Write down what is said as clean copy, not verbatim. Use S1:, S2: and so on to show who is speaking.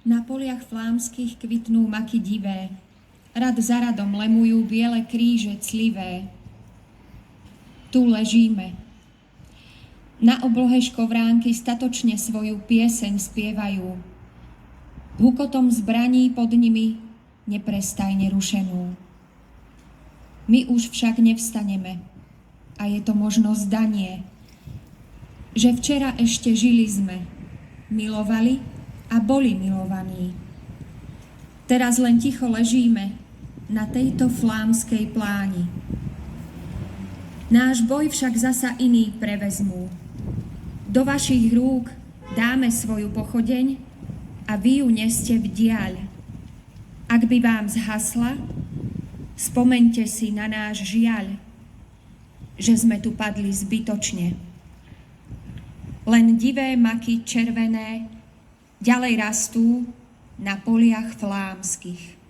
S1: Na poliach flámskych kvitnú maky divé, rad za radom lemujú biele kríže clivé. Tu ležíme. Na oblohe škovránky statočne svoju pieseň spievajú. Hukotom zbraní pod nimi neprestajne rušenú. My už však nevstaneme a je to možno zdanie, že včera ešte žili sme, milovali a boli milovaní. Teraz len ticho ležíme na tejto flámskej pláni. Náš boj však zasa iní prevezmú. Do vašich rúk dáme svoju pochodeň a vy ju neste v diaľ. Ak by vám zhasla, spomeňte si na náš žiaľ, že sme tu padli zbytočne. Len divé maky červené ďalej rastú na poliach flámskych.